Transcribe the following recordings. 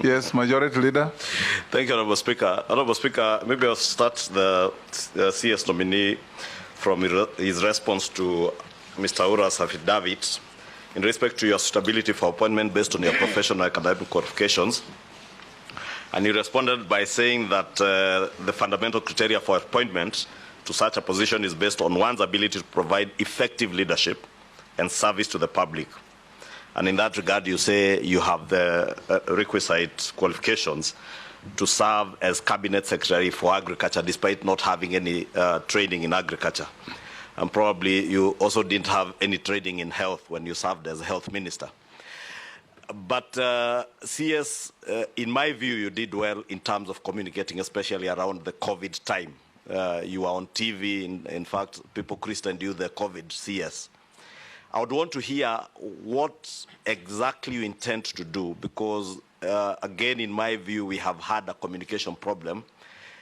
Yes, Majority Leader. Thank you, Honorable Speaker. Honorable Speaker, maybe I'll start the CS nominee from his response to Mr. Ura's affidavit in respect to your suitability for appointment based on your professional academic qualifications. And he responded by saying that the fundamental criteria for appointment to such a position is based on one's ability to provide effective leadership and service to the public. And in that regard, you say you have the requisite qualifications to serve as Cabinet Secretary for Agriculture, despite not having any training in agriculture. And probably you also didn't have any training in health when you served as Health Minister. But CS, in my view, you did well in terms of communicating, especially around the COVID time. You were on TV. In fact, people christened you the COVID CS. I would want to hear what exactly you intend to do, because, again, in my view, we have had a communication problem,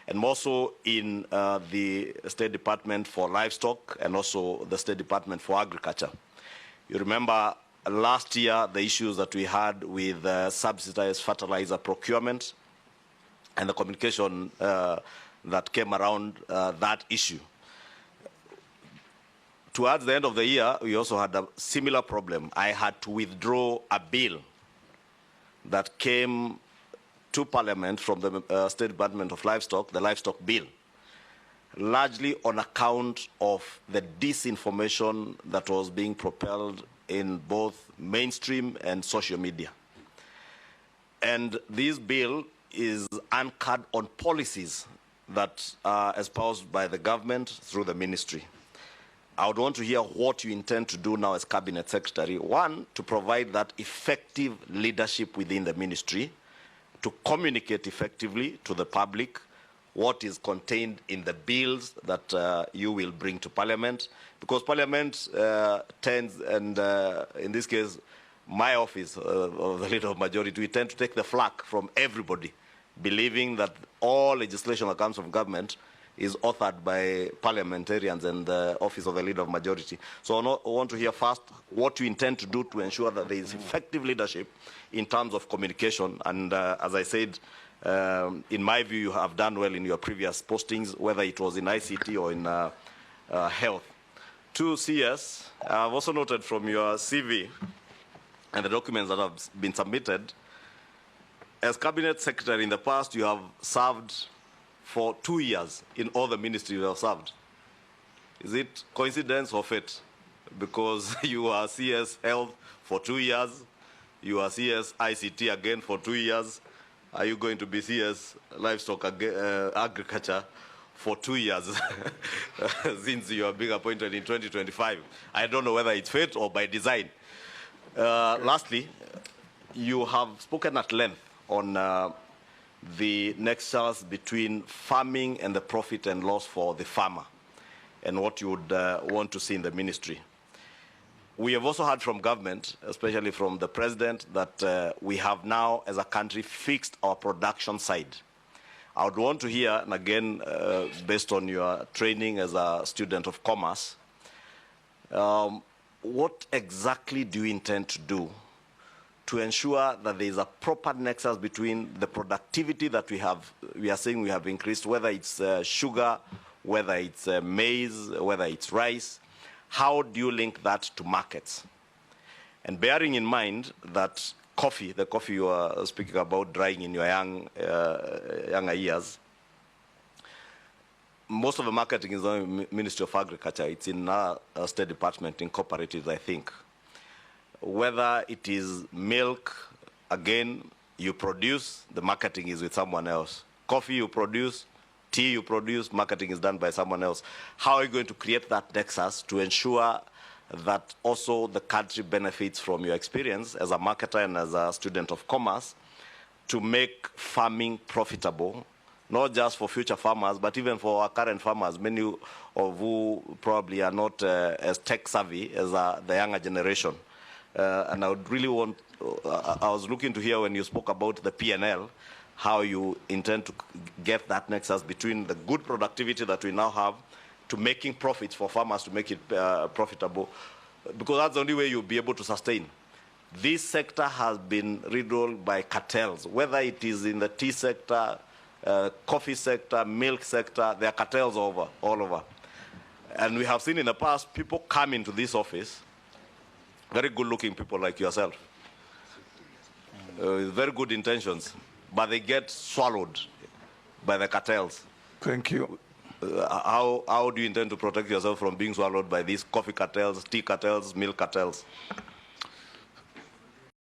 and more so in the State Department for Livestock and also the State Department for Agriculture. You remember last year the issues that we had with subsidized fertilizer procurement and the communication that came around that issue. Towards the end of the year, we also had a similar problem. I had to withdraw a bill that came to Parliament from the State Department of Livestock, the Livestock Bill, largely on account of the disinformation that was being propelled in both mainstream and social media. And this bill is anchored on policies that are espoused by the government through the ministry. I would want to hear what you intend to do now as Cabinet Secretary. One, to provide that effective leadership within the ministry, to communicate effectively to the public what is contained in the bills that you will bring to Parliament, because Parliament tends, and in this case, my office of the Leader of Majority, we tend to take the flak from everybody, believing that all legislation that comes from government is authored by parliamentarians and the office of the Leader of Majority. So I want to hear first what you intend to do to ensure that there is effective leadership in terms of communication. And as I said, in my view, you have done well in your previous postings, whether it was in ICT or in health. To CS, I've also noted from your CV and the documents that have been submitted, as Cabinet Secretary in the past, you have served for 2 years in all the ministries you have served. Is it coincidence or fate? Because you are CS Health for 2 years, you are CS ICT again for 2 years. Are you going to be CS Livestock Agriculture for 2 years since you are being appointed in 2025? I don't know whether it's fate or by design. Lastly, you have spoken at length on the nexus between farming and the profit and loss for the farmer and what you would want to see in the ministry. We have also heard from government, especially from the president, that we have now as a country fixed our production side. I would want to hear, and again, based on your training as a student of commerce, what exactly do you intend to do to ensure that there is a proper nexus between the productivity that we are saying we have increased, whether it's sugar, whether it's maize, whether it's rice. How do you link that to markets? And bearing in mind that coffee, the coffee you are speaking about drying in your younger years, most of the marketing is on the Ministry of Agriculture. It's in our State Department, in cooperatives, I think. Whether it is milk, again, you produce, the marketing is with someone else. Coffee you produce, tea you produce, marketing is done by someone else. How are you going to create that nexus to ensure that also the country benefits from your experience as a marketer and as a student of commerce to make farming profitable, not just for future farmers, but even for our current farmers, many of who probably are not as tech savvy as the younger generation. And I would really want, I was looking to hear when you spoke about the P&L, how you intend to get that nexus between the good productivity that we now have to making profits for farmers to make it profitable, because that's the only way you'll be able to sustain This sector has been riddled by cartels, whether it is in the tea sector, coffee sector, milk sector. There are cartels all over. And we have seen in the past people come into this office, very good-looking people like yourself, with very good intentions, but they get swallowed by the cartels. Thank you. How do you intend to protect yourself from being swallowed by these coffee cartels, tea cartels, milk cartels?